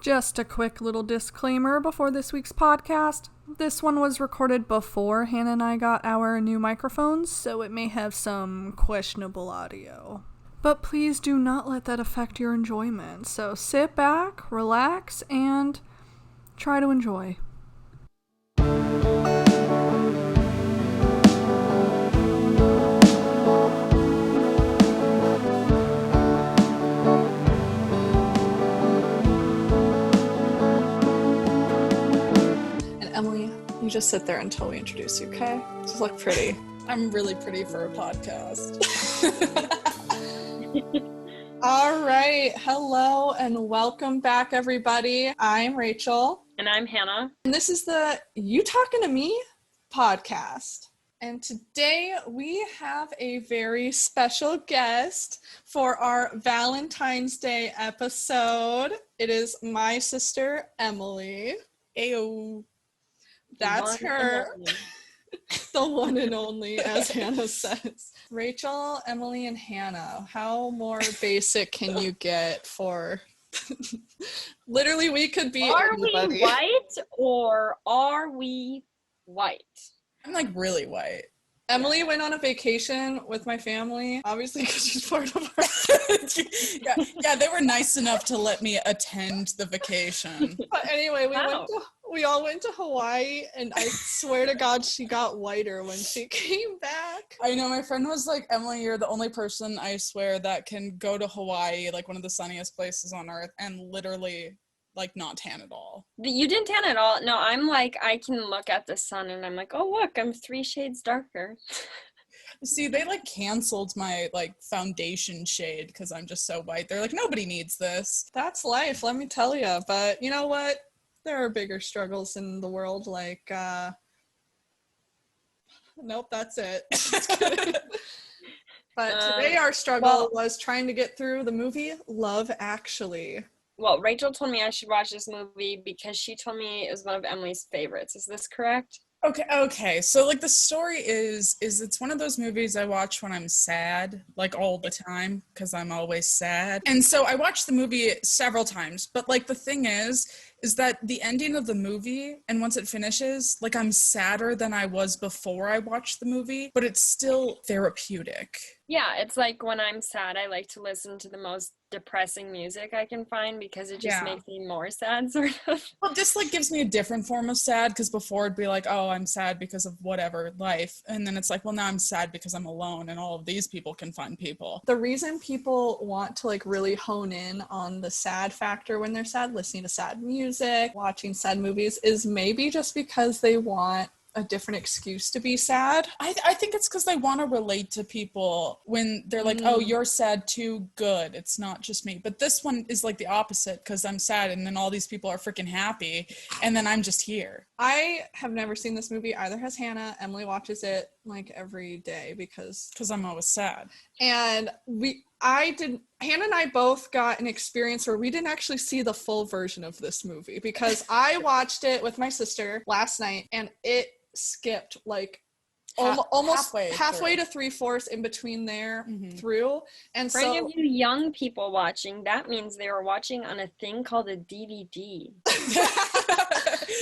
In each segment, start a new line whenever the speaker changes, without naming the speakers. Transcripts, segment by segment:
Just a quick little disclaimer before this week's podcast. This one was recorded before Hannah and I got our new microphones, so it may have some questionable audio. But please do not let that affect your enjoyment. So sit back, relax, and try to enjoy. Emily, you just sit there until we introduce you, okay? Just look pretty.
I'm really pretty for a podcast.
All right. Hello and welcome back, everybody. I'm Rachel.
And I'm Hannah.
And this is the You Talkin' to Me podcast. And today we have a very special guest for our Valentine's Day episode. It is my sister, Emily. Ayo. That's her, the one and only, as Hannah says. Rachel, Emily, and Hannah. How more basic can you get for... Literally, we could be anybody.
Are we white or are we white?
I'm like really white.
Emily went on a vacation with my family, obviously because she's part of our...
yeah, they were nice enough to let me attend the vacation.
But anyway, we all went to Hawaii, and I swear to God, she got whiter when she came back.
I know, my friend was like, Emily, you're the only person, I swear, that can go to Hawaii, like one of the sunniest places on earth, and literally, like, not tan at all.
You didn't tan at all? No, I'm like, I can look at the sun and I'm like, oh, look, I'm 3 shades darker.
See, they, like, canceled my, like, foundation shade because I'm just so white. They're like, nobody needs this.
That's life, let me tell you. But you know what? There are bigger struggles in the world, like, nope, that's it. Just kidding. But today our struggle was trying to get through the movie Love Actually.
Well, Rachel told me I should watch this movie because she told me it was one of Emily's favorites. Is this correct?
Okay. So, like, the story is it's one of those movies I watch when I'm sad, like, all the time, because I'm always sad. And so I watched the movie several times, but, like, the thing is that the ending of the movie, and once it finishes, like, I'm sadder than I was before I watched the movie, but it's still therapeutic.
Yeah, it's like when I'm sad, I like to listen to the most depressing music I can find because it just makes me more sad, sort of.
Well, this, like, gives me a different form of sad, because before it'd be like, oh, I'm sad because of whatever, life. And then it's like, well, now I'm sad because I'm alone and all of these people can find people.
The reason people want to, like, really hone in on the sad factor when they're sad, listening to sad music, watching sad movies, is maybe just because they want a different excuse to be sad.
I think it's because they want to relate to people when they're like, oh, you're sad too, good, it's not just me. But this one is like the opposite, because I'm sad and then all these people are freaking happy and then I'm just here.
I have never seen this movie, either has Hannah. Emily watches it like every day because
I'm always sad.
And Hannah and I both got an experience where we didn't actually see the full version of this movie, because I watched it with my sister last night and it skipped like almost halfway to 3/4 in between there through. And
for any of you young people watching, that means they were watching on a thing called a DVD.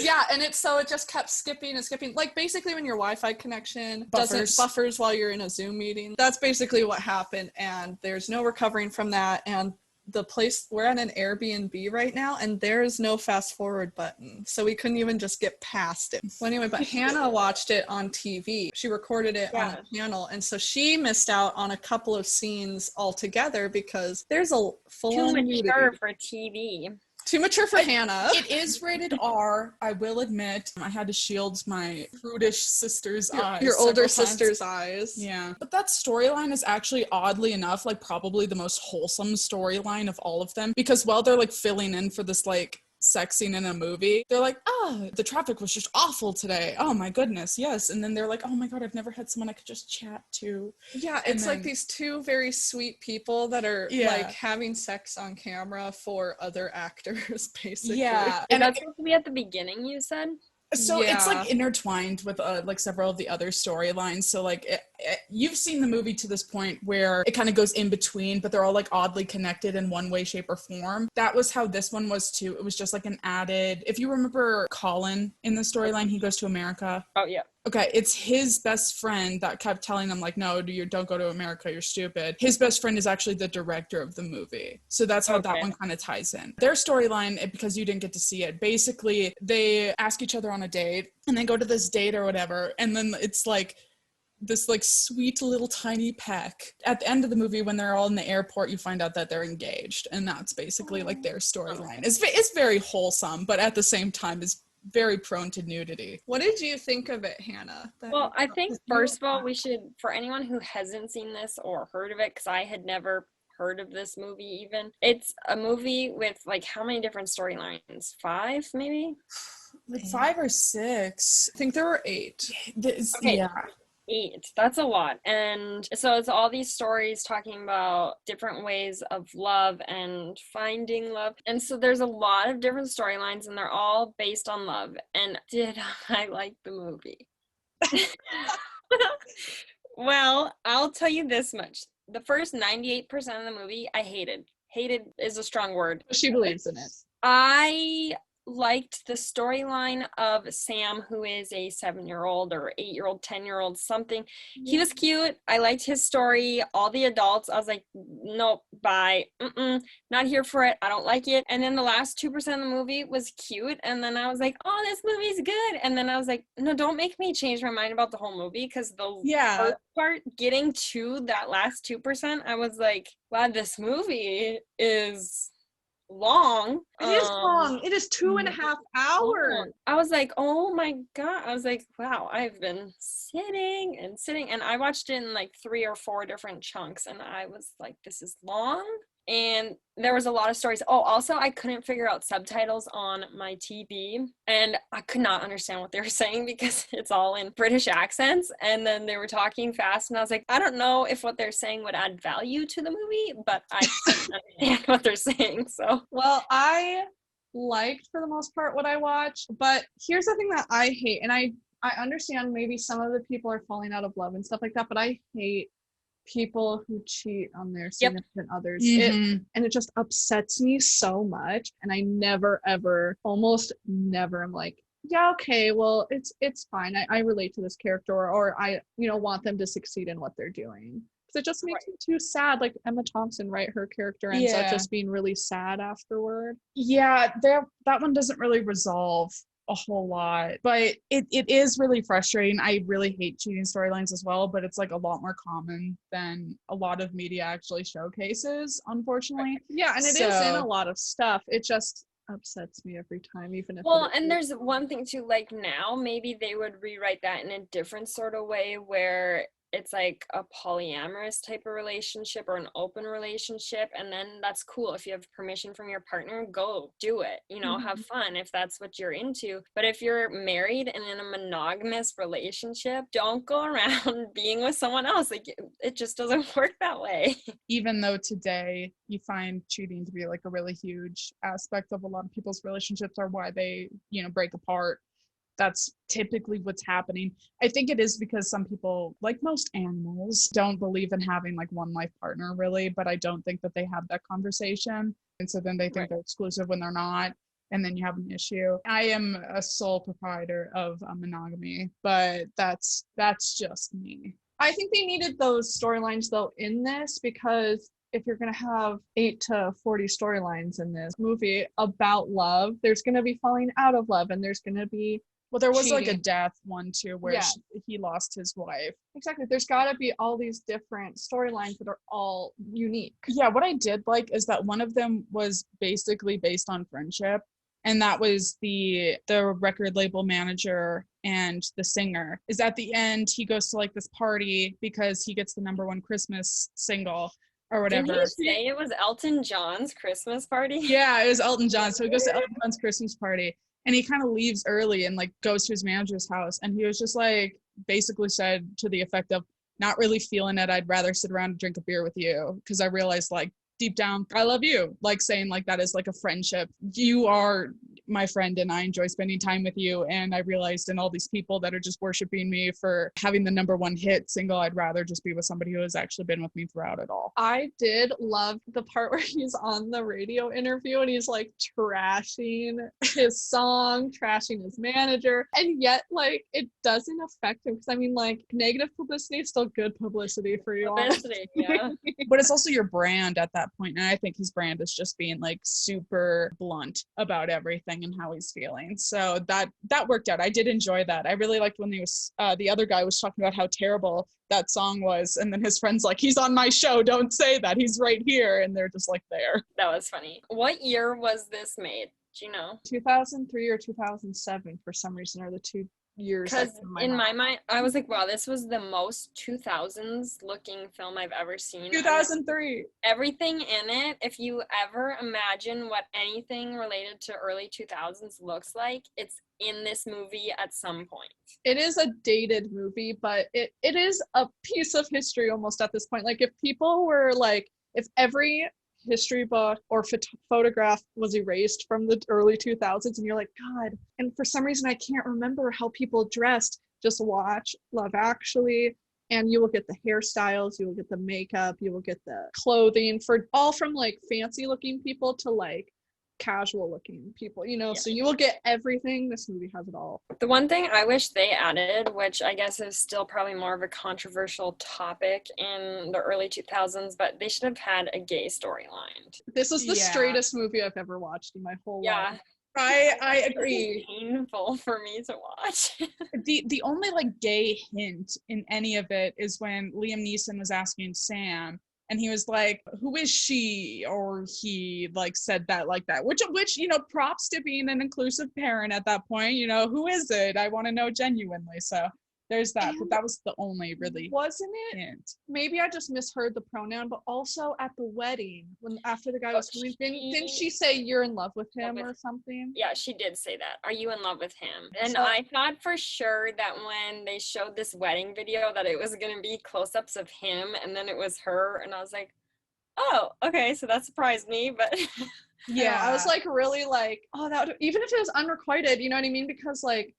Yeah, and it just kept skipping and skipping. Like, basically when your Wi-Fi connection buffers while you're in a Zoom meeting. That's basically what happened, and there's no recovering from that. And the place, we're at an Airbnb right now, and there is no fast forward button, so we couldn't even just get past it. Well, anyway, but Hannah watched it on TV. She recorded it on a channel, and so she missed out on a couple of scenes altogether because there's a full-on nudity.
Too mature for TV.
Too mature for Hannah.
It is rated R, I will admit. I had to shield my prudish sister's eyes.
Your older sister's eyes.
Yeah. But that storyline is actually, oddly enough, like, probably the most wholesome storyline of all of them. Because while they're, like, filling in for this, like, sex scene in a movie, they're like, the traffic was just awful today. Oh my goodness, yes. And then they're like, oh my God, I've never had someone I could just chat to.
Yeah, it's like these two very sweet people that are like having sex on camera for other actors, basically.
Yeah.
And that's supposed to be at the beginning, you said?
So it's like intertwined with like several of the other storylines. So like you've seen the movie to this point where it kind of goes in between, but they're all like oddly connected in one way, shape, or form. That was how this one was too. It was just like an added, if you remember Colin in the storyline, he goes to America.
Oh yeah.
Okay, it's his best friend that kept telling him, like, no, you don't go to America, you're stupid. His best friend is actually the director of the movie. So that's how that one kind of ties in. Their storyline, because you didn't get to see it, basically, they ask each other on a date, and they go to this date or whatever, and then it's like this like sweet little tiny peck. At the end of the movie, when they're all in the airport, you find out that they're engaged, and that's basically like their storyline. It's very wholesome, but at the same time is very prone to nudity.
What did you think of it, Hannah?
Well, I think first of all, we should, for anyone who hasn't seen this or heard of it, because I had never heard of this movie even, it's a movie with like how many different storylines? 5 maybe?
Like 5 or 6.
I think there were 8.
Okay. Yeah. 8. That's a lot. And so it's all these stories talking about different ways of love and finding love. And so there's a lot of different storylines and they're all based on love. And did I like the movie? Well, I'll tell you this much. The first 98% of the movie I hated. Hated is a strong word.
She believes in it.
I liked the storyline of Sam, who is a 7-year-old or 8-year-old, 10-year-old, something. He was cute. I liked his story. All the adults, I was like, nope, bye. Not here for it. I don't like it. And then the last 2% of the movie was cute. And then I was like, oh, this movie's good. And then I was like, no, don't make me change my mind about the whole movie, because the first part, getting to that last 2%, I was like, wow, this movie is long.
It is long. It is 2.5 hours.
I was like, oh my god. I was like, wow, I've been sitting and I watched it in like 3 or 4 different chunks, and I was like, this is long. And there was a lot of stories. Oh, also, I couldn't figure out subtitles on my TV, and I could not understand what they were saying because it's all in British accents, and then they were talking fast, and I was like, I don't know if what they're saying would add value to the movie, but I couldn't understand what they're saying, so.
Well, I liked, for the most part, what I watched, but here's the thing that I hate, and I understand maybe some of the people are falling out of love and stuff like that, but I hate people who cheat on their significant others. And it just upsets me so much, and I almost never am like, yeah, okay, well, it's fine, I relate to this character, or I want them to succeed in what they're doing, because it just makes me too sad. Like Emma Thompson, right, her character ends up just being really sad afterward.
That one doesn't really resolve a whole lot, but it is really frustrating. I really hate cheating storylines as well, but it's like a lot more common than a lot of media actually showcases, unfortunately.
Yeah, and it is in a lot of stuff. It just upsets me every time, even if
and there's one thing too, like now maybe they would rewrite that in a different sort of way, where it's like a polyamorous type of relationship or an open relationship, and then that's cool. If you have permission from your partner, go do it, have fun if that's what you're into. But if you're married and in a monogamous relationship, don't go around being with someone else. Like, it just doesn't work that way.
Even though today you find cheating to be like a really huge aspect of a lot of people's relationships, or why they break apart, that's typically what's happening. I think it is because some people, like most animals, don't believe in having like one life partner really, but I don't think that they have that conversation. And so then they think they're exclusive when they're not, and then you have an issue. I am a sole proprietor of monogamy, but that's just me.
I think they needed those storylines though in this, because if you're going to have 8 to 40 storylines in this movie about love, there's going to be falling out of love, and there's going to be
there was
cheating.
like a death one too, where he lost his wife.
Exactly. There's got to be all these different storylines that are all unique.
Yeah, what I did like is that one of them was basically based on friendship, and that was the record label manager and the singer. Is at the end he goes to like this party because he gets the #1 Christmas single or whatever.
Did he say it was Elton John's Christmas party?
Yeah, it was Elton John. So he goes to Elton John's Christmas party, and he kind of leaves early and like goes to his manager's house, and he was just like basically said to the effect of, not really feeling it, I'd rather sit around and drink a beer with you, because I realized like deep down I love you, like saying like that is like a friendship. You are my friend and I enjoy spending time with you. And I realized in all these people that are just worshiping me for having the #1 hit single, I'd rather just be with somebody who has actually been with me throughout it all.
I did love the part where he's on the radio interview and he's like trashing his song, trashing his manager, and yet like it doesn't affect him because I mean like negative publicity is still good publicity for you.
Publicity, yeah.
But it's also your brand at that point, and I think his brand is just being like super blunt about everything and how he's feeling. So that worked out. I did enjoy that. I really liked when he was the other guy was talking about how terrible that song was, and then his friend's like, he's on my show, don't say that, he's right here, and they're just like there.
That was funny. What year was this made? Do you know?
2003 or 2007 for some reason are the 2 years.
Because in my mind, I was like, wow, this was the most 2000s looking film I've ever seen.
2003.
Everything in it, if you ever imagine what anything related to early 2000s looks like, it's in this movie at some point.
It is a dated movie, but it is a piece of history almost at this point. Like if people were like, if every history book or photograph was erased from the early 2000s and you're like, God, and for some reason I can't remember how people dressed, just watch Love Actually and you will get the hairstyles, you will get the makeup, you will get the clothing, for all from like fancy looking people to like casual looking people, you know. Yeah. So you will get everything. This movie has it all.
The one thing I wish they added, which I guess is still probably more of a controversial topic in the early 2000s, but they should have had a gay storyline.
This is the straightest movie I've ever watched in my whole life.
I agree.
It's painful for me to watch.
The only like gay hint in any of it is when Liam Neeson was asking Sam, and he was like, who is she? Or he like said that like that, which, you know, props to being an inclusive parent at that point, you know, who is it? I want to know genuinely. So there's that, but that was the only really
wasn't it
hint.
Maybe I just misheard the pronoun, but also at the wedding when after the guy was coming, didn't she say you're in love with him or something?
Yeah, she did say that. Are you in love with him? And so, I thought for sure that when they showed this wedding video that it was going to be close-ups of him and then it was her, and I was like, oh, okay, so that surprised me, but
yeah, I was like really like, oh, that would, even if it was unrequited, you know what I mean? Because like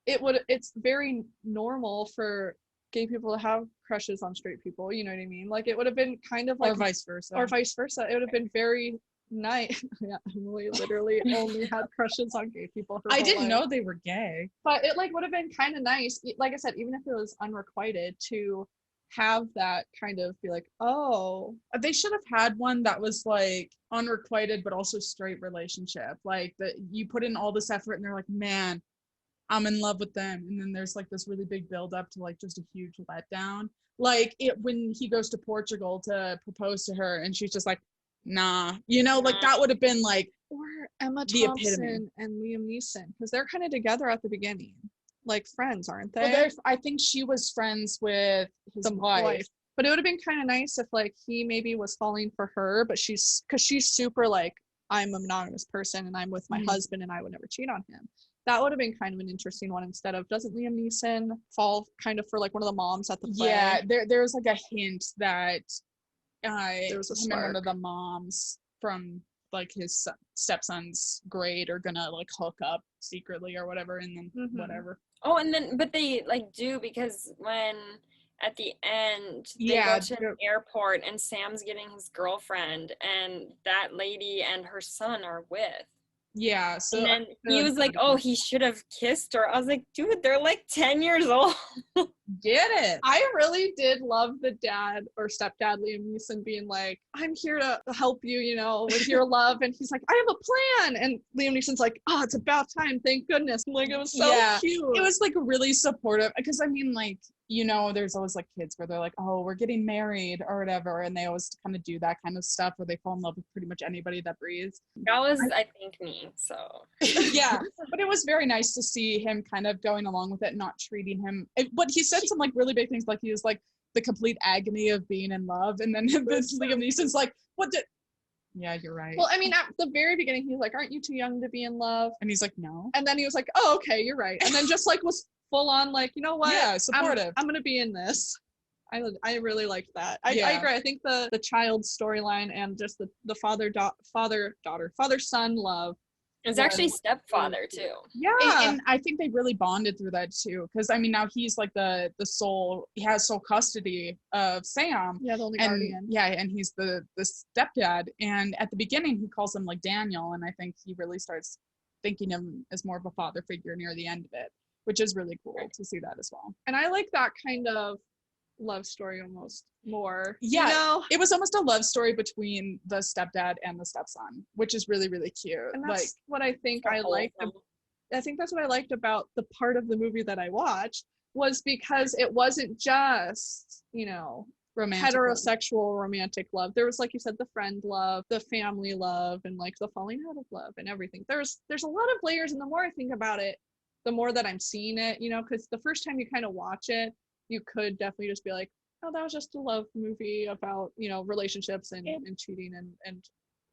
it's very normal for gay people to have crushes on straight people, you know what I mean? Like it would have been kind of like,
or vice versa.
It would have been very nice. Yeah, Emily literally only had crushes on gay people.
I didn't know they were gay,
but it like would have been kind of nice, like I said, even if it was unrequited, to have that kind of be like, oh,
they should have had one that was like unrequited but also straight relationship, like that you put in all this effort and they're like, man, I'm in love with them, and then there's like this really big build up to like just a huge letdown, like it when he goes to Portugal to propose to her and she's just like, nah, you know, like that would have been like,
or Emma Thompson and Liam Neeson, because they're kind of together at the beginning, like friends, aren't they?
Well, I think she was friends with his wife.
But it would have been kind of nice if like he maybe was falling for her, but she's super like, I'm a monogamous person and I'm with my husband and I would never cheat on him. That would have been kind of an interesting one, instead of, doesn't Liam Neeson fall kind of for like one of the moms at the play?
Yeah, there's like a hint that
there was a
one of the moms from like his stepson's grade are gonna like hook up secretly or whatever, and then whatever.
Oh, and then but they like do, because when at the end they go to an airport and Sam's getting his girlfriend and that lady and her son are with.
Yeah, so
and then he was like, oh, he should have kissed her. I was like, dude, they're like 10 years old.
Get it.
I really did love the dad or stepdad Liam Neeson being like, I'm here to help you, you know, with your love. And he's like, I have a plan. And Liam Neeson's like, oh, it's about time. Thank goodness. Like, it was so cute.
It was like really supportive, because I mean, like, you know, there's always like kids where they're like, oh, we're getting married or whatever, and they always kind of do that kind of stuff where they fall in love with pretty much anybody that breathes.
That was, I think, me. So
yeah, but it was very nice to see him kind of going along with it, not treating him. But he said some like really big things, like he was like the complete agony of being in love, and then this Liam Neeson's like, what did? Yeah, you're right.
Well, I mean, at the very beginning, he's like, aren't you too young to be in love?
And he's like, no.
And then he was like, oh, okay, you're right. And then just like was full on like, you know what?
Yeah, supportive.
I'm gonna be in this. I really liked that. I agree. I think the child storyline and just the father son love
It's actually stepfather too.
Yeah.
And I think they really bonded through that too, because I mean now he's like the sole, he has sole custody of Sam.
Yeah, the only
And
guardian.
yeah, and he's the stepdad. And at the beginning he calls him like Daniel, and I think he really starts thinking of him as more of a father figure near the end of it, which is really cool to see that as well.
And I like that kind of love story almost more.
Yeah,
You know?
it was almost a love story between the stepdad and the stepson, which is really, really cute.
And that's
Like,
what I think I liked. I think that's what I liked about the part of the movie that I watched, was because it wasn't just, you know,
romantic
heterosexual romantic love. There was, like you said, the friend love, the family love, and like the falling out of love and everything. There's a lot of layers, and the more I think about it, the more that I'm seeing it, you know, because the first time you kind of watch it, you could definitely just be like, oh, that was just a love movie about, you know, relationships and cheating and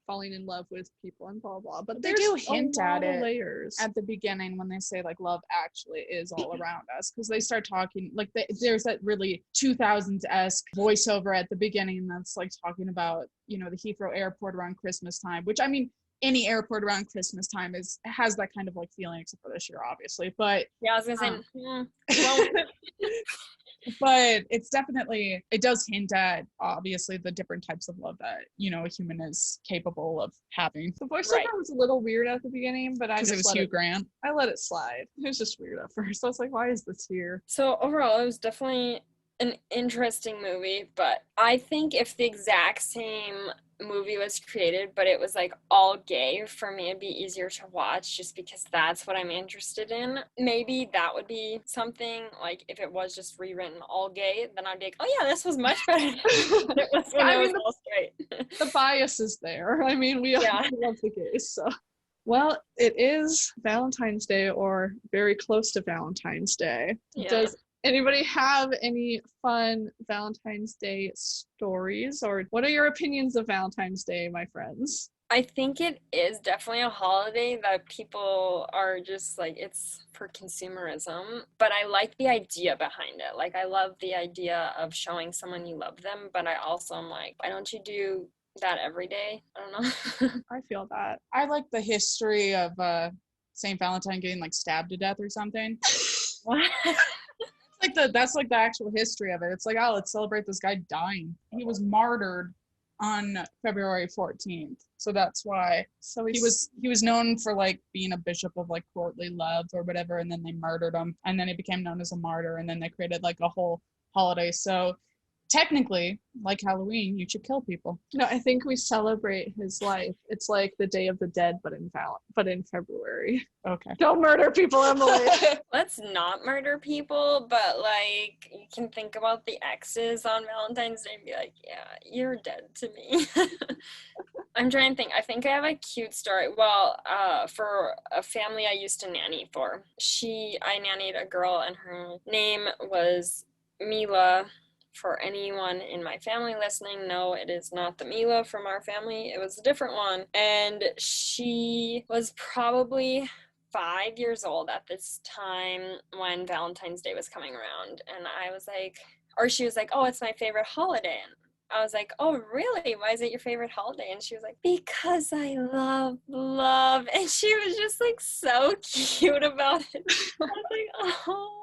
falling in love with people and blah blah. But
they do hint at it
layers
at the beginning when they say like love actually is all around us, because they start talking like there's that really 2000s-esque voiceover at the beginning that's like talking about, you know, the Heathrow airport around Christmas time, which I mean any airport around Christmas time has that kind of like feeling, except for this year obviously. But
yeah, I was gonna say
well, but it's definitely, it does hint at obviously the different types of love that, you know, a human is capable of having.
The voiceover was a little weird at the beginning, but I just
it was Hugh Grant.
I let it slide. It was just weird at first. I was like, why is this here?
So overall, it was definitely an interesting movie, but I think if the exact same movie was created but it was like all gay, for me it'd be easier to watch, just because that's what I'm interested in. Maybe that would be something, like if it was just rewritten all gay, then I'd be like, oh yeah, this was much better than it was when it was all straight.
The bias is there. I mean, we love the gays, so. Well, it is Valentine's Day, or very close to Valentine's Day.
Yeah.
Does anybody have any fun Valentine's Day stories, or what are your opinions of Valentine's Day, my friends?
I think it is definitely a holiday that people are just like, it's for consumerism, but I like the idea behind it. Like, I love the idea of showing someone you love them, but I also am like, why don't you do that every day? I don't know.
I feel that.
I like the history of St. Valentine getting like stabbed to death or something.
What?
That's like the actual history of it. It's like, oh, let's celebrate this guy dying. He was martyred on February 14th. So that's why. So he was known for like being a bishop of like courtly love or whatever, and then they murdered him, and then he became known as a martyr, and then they created like a whole holiday. So technically, like Halloween, you should kill people.
No, I think we celebrate his life. It's like the Day of the Dead, but in February.
Okay.
Don't murder people, Emily.
Let's not murder people, but like, you can think about the exes on Valentine's Day and be like, yeah, you're dead to me. I'm trying to think. I think I have a cute story. Well, for a family I used to nanny for, I nannied a girl, and her name was Mila. For anyone in my family listening, no, it is not the Mila from our family. It was a different one. And she was probably 5 years old at this time when Valentine's Day was coming around. And I was like, or she was like, oh, it's my favorite holiday. And I was like, oh, really? Why is it your favorite holiday? And she was like, because I love love. And she was just like so cute about it. I was like, oh.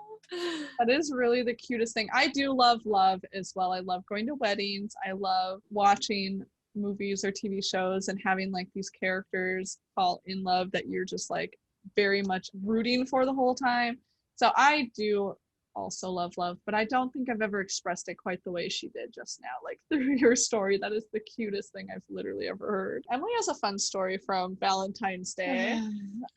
That is really the cutest thing. I do love love as well. I love going to weddings. I love watching movies or TV shows and having like these characters fall in love that you're just like very much rooting for the whole time. So I do also love love, but I don't think I've ever expressed it quite the way she did just now, like through your story. That is the cutest thing I've literally ever heard. Emily has a fun story from Valentine's Day.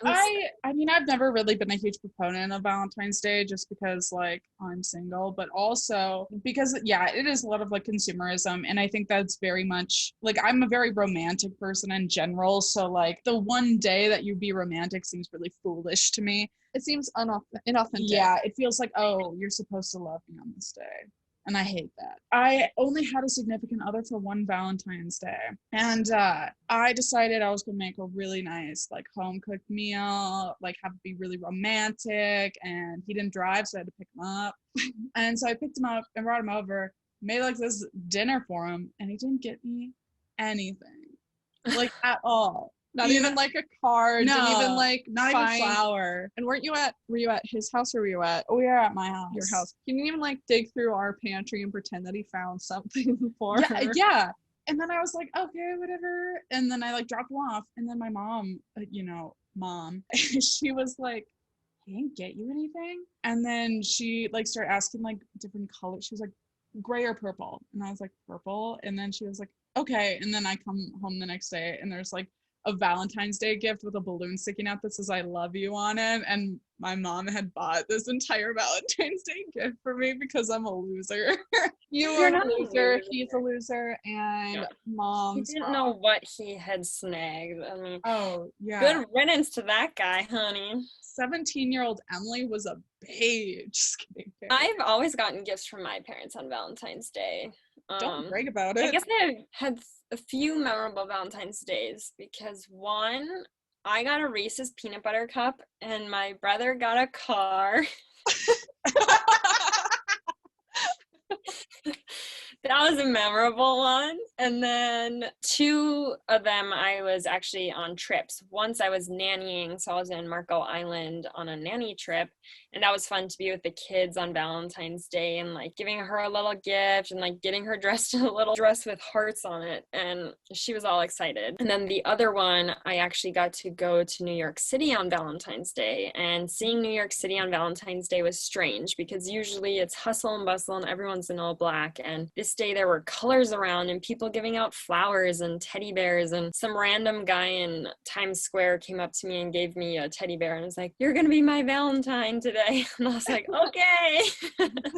I mean, I've never really been a huge proponent of Valentine's Day, just because like I'm single, but also because it is a lot of like consumerism, and I think that's very much like, I'm a very romantic person in general, so like the one day that you be romantic seems really foolish to me.
It seems inauthentic.
Yeah, it feels like, oh, you're supposed to love me on this day. And I hate that. I only had a significant other for one Valentine's Day. And I decided I was going to make a really nice, like, home-cooked meal, like, have it be really romantic. And he didn't drive, so I had to pick him up. And so I picked him up and brought him over, made, like, this dinner for him. And he didn't get me anything. Like, at all.
Not
Yeah.
even like a card.
No,
Didn't even like
not
find.
even a flower.
And were you at his house or were you at
We are at my house.
your house? He didn't even like dig through our pantry and pretend that he found something for
Yeah,
her.
yeah. And then I was like, okay, whatever. And then I like dropped him off. And then my mom, she was like, he didn't get you anything. And then she like started asking like different colors. She was like, gray or purple? And I was like, purple. And then she was like, okay. And then I come home the next day and there's like a Valentine's Day gift with a balloon sticking out that says I love you on it. And my mom had bought this entire Valentine's Day gift for me because I'm a loser.
You're
not
a
a
loser.
loser.
He's a loser. And
Yeah. He
mom's
didn't know what he had snagged. I mean,
Oh, yeah.
good riddance to that guy, honey.
17-year-old Emily was a babe. Just kidding.
I've always gotten gifts from my parents on Valentine's Day.
Don't brag about it.
I guess I had a few memorable Valentine's Days because one, I got a Reese's peanut butter cup and my brother got a car. That was a memorable one. And then two of them, I was actually on trips. Once I was nannying, so I was in Marco Island on a nanny trip. And that was fun to be with the kids on Valentine's Day and like giving her a little gift and like getting her dressed in a little dress with hearts on it. And she was all excited. And then the other one, I actually got to go to New York City on Valentine's Day. And seeing New York City on Valentine's Day was strange because usually it's hustle and bustle and everyone's in all black. And this day there were colors around and people giving out flowers and teddy bears, and some random guy in Times Square came up to me and gave me a teddy bear and was like, "You're gonna be my Valentine today." And I was like, okay.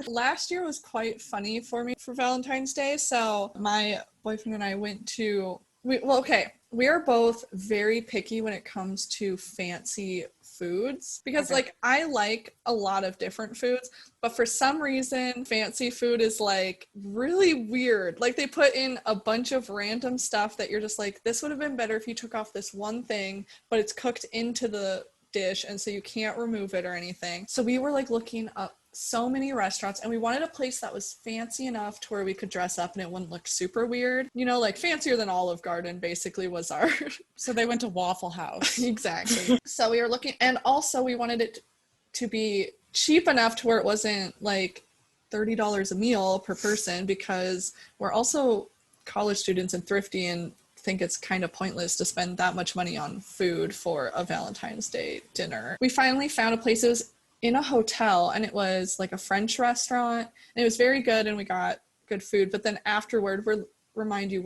Last year was quite funny for me for Valentine's Day. So my boyfriend and I went to we are both very picky when it comes to fancy foods because like I like a lot of different foods, but for some reason fancy food is like really weird. Like they put in a bunch of random stuff that you're just like, this would have been better if you took off this one thing, but it's cooked into the dish and so you can't remove it or anything. So we were like looking up so many restaurants and we wanted a place that was fancy enough to where we could dress up and it wouldn't look super weird, you know, like fancier than Olive Garden basically was our
So they went to Waffle House.
Exactly. So we were looking, and also we wanted it to be cheap enough to where it wasn't like $30 a meal per person because we're also college students and thrifty and think it's kind of pointless to spend that much money on food for a Valentine's Day dinner. We finally found a place that was in a hotel and it was like a French restaurant and it was very good and we got good food, but then afterward we're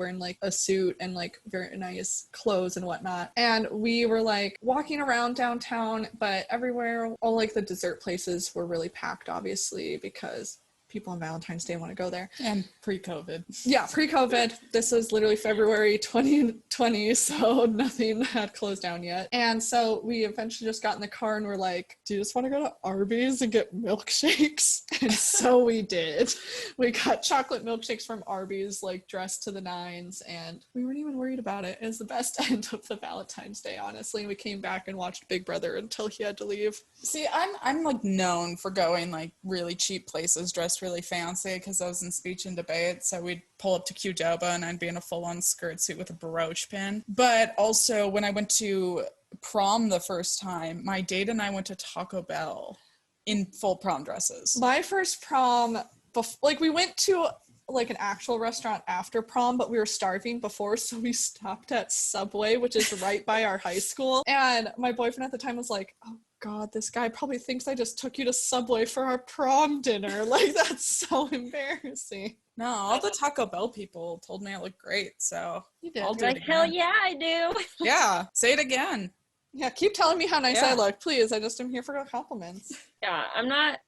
in like a suit and like very nice clothes and whatnot, and we were like walking around downtown, but everywhere all like the dessert places were really packed obviously because people on Valentine's Day want to go there.
And pre-COVID.
Yeah, pre-COVID. This was literally February 2020, so nothing had closed down yet. And so we eventually just got in the car and we're like, do you just want to go to Arby's and get milkshakes? And so we did. We got chocolate milkshakes from Arby's, like dressed to the nines, and we weren't even worried about it. It was the best end of the Valentine's Day, honestly. And we came back and watched Big Brother until he had to leave.
See, I'm like known for going like really cheap places dressed really fancy because I was in speech and debate, so we'd pull up to Qdoba and I'd be in a full-on skirt suit with a brooch pin. But also when I went to prom the first time, my date and I went to Taco Bell in full prom dresses.
My first prom, we went to like an actual restaurant after prom, but we were starving before, so we stopped at Subway, which is right by our high school. And my boyfriend at the time was like, oh God, this guy probably thinks I just took you to Subway for our prom dinner. Like, that's so embarrassing.
No, all the Taco Bell people told me I looked great, so
You did.
I'll do
Like,
it again.
hell yeah, I do.
Yeah, say it again.
Yeah, keep telling me how nice
Yeah.
I look, please. I just am here for compliments.
Yeah,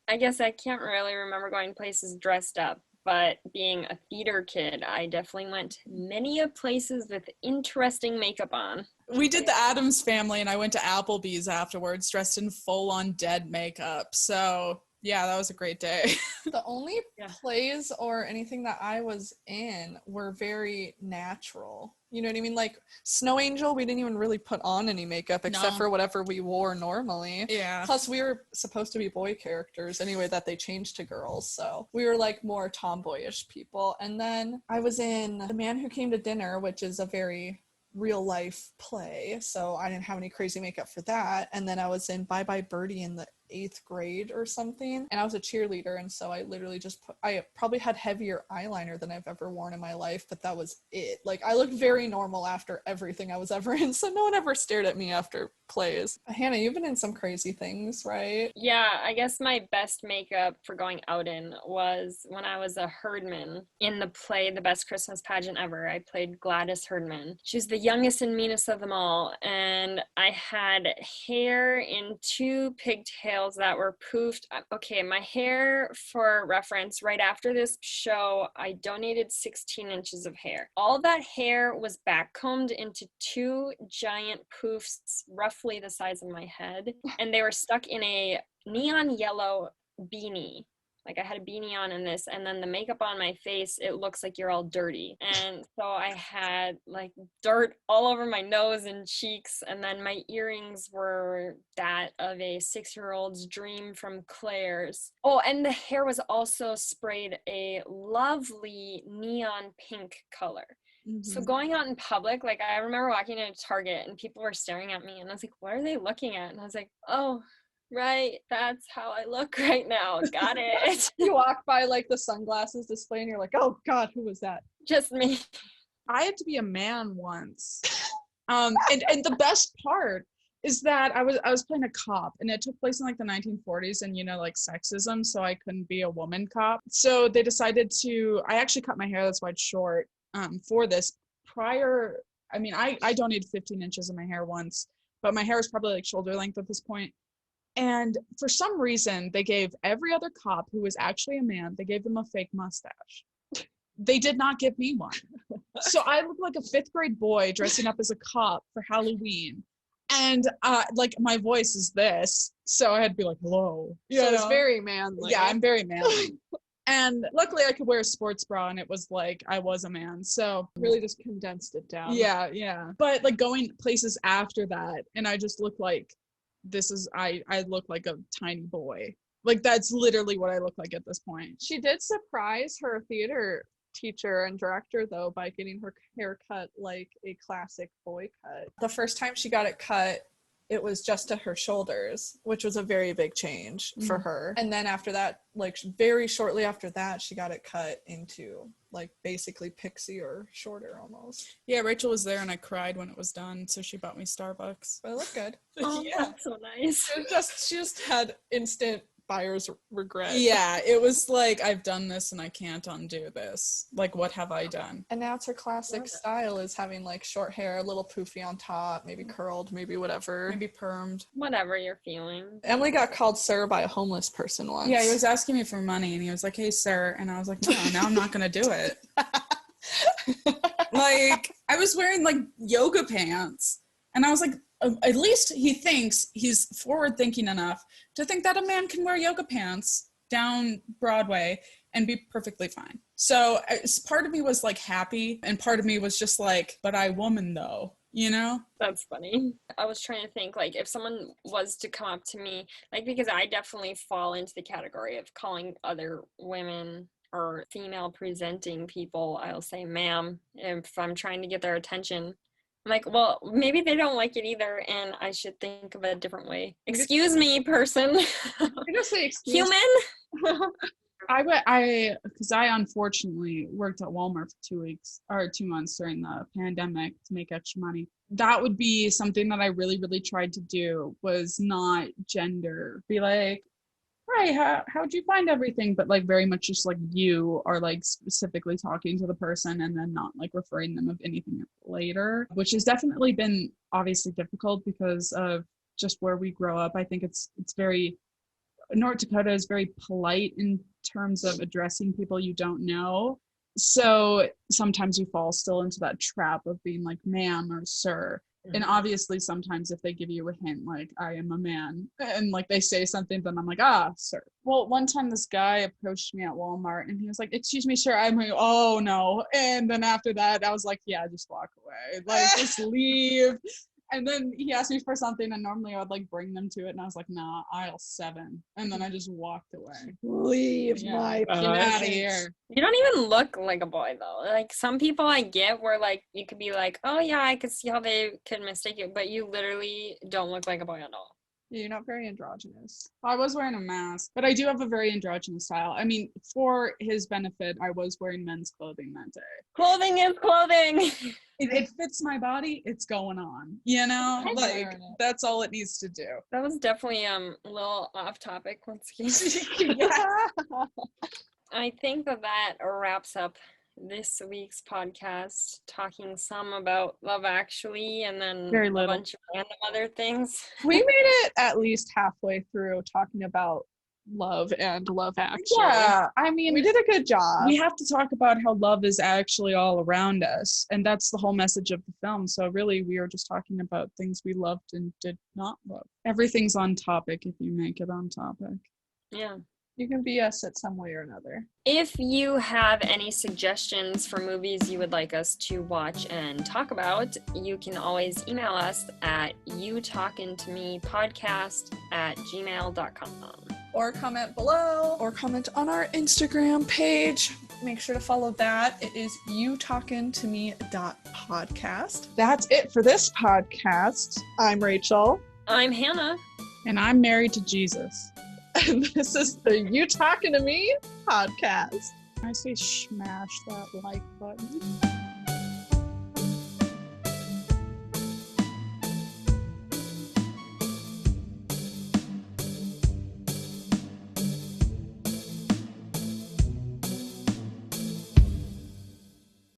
I guess I can't really remember going places dressed up, but being a theater kid, I definitely went many of places with interesting makeup on.
We did the Addams Family, and I went to Applebee's afterwards, dressed in full-on dead makeup. So, yeah, that was a great day.
The only
Yeah.
plays or anything that I was in were very natural. You know what I mean? Like Snow Angel, we didn't even really put on any makeup except
No.
for whatever we wore normally.
Yeah.
Plus, we were supposed to be boy characters anyway that they changed to girls. So we were like more tomboyish people. And then I was in The Man Who Came to Dinner, which is a very real life play, so I didn't have any crazy makeup for that. And then I was in Bye Bye Birdie in the 8th grade or something, and I was a cheerleader, and so I literally just I probably had heavier eyeliner than I've ever worn in my life, but that was it. Like, I looked very normal after everything I was ever in, so no one ever stared at me after plays. Hannah, you've been in some crazy things, right?
Yeah, I guess my best makeup for going out in was when I was a Herdman in the play The Best Christmas Pageant Ever. I played Gladys Herdman. She was the youngest and meanest of them all, and I had hair in 2 pigtails that were poofed. Okay, my hair, for reference, right after this show, I donated 16 inches of hair. All that hair was backcombed into 2 giant poofs, roughly the size of my head, and they were stuck in a neon yellow beanie. Like, I had a beanie on in this, and then the makeup on my face, it looks like you're all dirty. And so I had like dirt all over my nose and cheeks, and then my earrings were that of a 6-year-old's dream from Claire's. Oh, and the hair was also sprayed a lovely neon pink color. So going out in public, like, I remember walking into Target and people were staring at me, and I was like, what are they looking at? And I was like, oh, right, that's how I look right now. Got it.
You walk by like the sunglasses display and you're like, oh God, who was that?
Just me.
I had to be a man once. And the best part is that I was playing a cop, and it took place in like the 1940s, and like sexism, so I couldn't be a woman cop. So they decided I actually cut my hair, that's why it's short, for this. I donated 15 inches of my hair once, but my hair is probably like shoulder length at this point. And for some reason, they gave every other cop who was actually a man, they gave them a fake mustache. They did not give me one. So I look like a 5th grade boy dressing up as a cop for Halloween. And like, my voice is this, so I had to be like, hello.
So it's very manly.
Yeah, I'm very manly. And luckily I could wear a sports bra, and it was like I was a man. So
really just condensed it down.
Yeah. But like, going places after that, and I just look like I look like a tiny boy. Like, that's literally what I look like at this point.
She did surprise her theater teacher and director, though, by getting her hair cut like a classic boy cut. The first time she got it cut, it was just to her shoulders, which was a very big change for her. And then after that, like very shortly after that, she got it cut into like basically pixie or shorter almost.
Yeah, Rachel was there and I cried when it was done, so she bought me Starbucks.
But it looked good.
Oh,
Yeah.
that's so nice.
She just had instant buyer's regret.
Yeah, it was like, I've done this and I can't undo this. Like, what have I done?
And now it's her classic style, is having like short hair, a little poofy on top, maybe curled, maybe whatever.
Maybe permed.
Whatever you're feeling.
Emily got called sir by a homeless person once.
Yeah, he was asking me for money and he was like, hey, sir. And I was like, no, now I'm not going to do it. Like, I was wearing like yoga pants, and I was like, at least he thinks he's forward thinking enough to think that a man can wear yoga pants down Broadway and be perfectly fine. So part of me was like happy, and part of me was just like, but I woman though,
That's funny. I was trying to think, like, if someone was to come up to me, like, because I definitely fall into the category of calling other women or female presenting people, I'll say ma'am if I'm trying to get their attention. I'm like, well, maybe they don't like it either, and I should think of a different way. Excuse me, person.
I'm gonna say excuse
Human.
Because I unfortunately worked at Walmart for 2 months during the pandemic to make extra money. That would be something that I really, really tried to do, was not gender. Be like, right, how'd you find everything? But like, very much just like, you are like specifically talking to the person and then not like referring them of anything later, which has definitely been obviously difficult because of just where we grow up. I think it's very, North Dakota is very polite in terms of addressing people you don't know. So sometimes you fall still into that trap of being like ma'am or sir. And obviously sometimes if they give you a hint, like, I am a man, and like they say something, then I'm like, sir. Well, one time this guy approached me at Walmart and he was like, excuse me, sir. I'm like, oh no. And then after that, I was like, yeah, just walk away. Like, just leave. And then he asked me for something, and normally I would like bring them to it, and I was like, nah, aisle 7. And then I just walked away.
Leave my
Get out of
presence.
here.
You don't even look like a boy though. Like some people I get where like you could be like, oh yeah, I could see how they could mistake you, but you literally don't look like a boy at all.
You're not very androgynous.
I was wearing a mask, but I do have a very androgynous style. I mean, for his benefit, I was wearing men's clothing that day.
Clothing is clothing.
It fits my body. It's going on. You know,
I'm
like
wearing it.
that's all it needs to do.
That was definitely a little off topic once again. I think that wraps up this week's podcast, talking some about Love Actually and then
Very
a
little.
bunch of random other things.
We made it at least halfway through talking about love and Love Actually.
Yeah, I mean,
We did a good job.
we have to talk about how love is actually all around us, and that's the whole message of the film. So really, we are just talking about things we loved and did not love. Everything's on topic if you make it on topic.
Yeah.
You can BS it some way or another.
If you have any suggestions for movies you would like us to watch and talk about, you can always email us at youtalkingtomepodcast@gmail.com.
Or comment below, or comment on our Instagram page. Make sure to follow that. It is youtalkingtome.podcast. That's it for this podcast. I'm Rachel.
I'm Hannah.
And I'm married to Jesus.
And this is the You Talking to Me podcast.
I say smash that like button.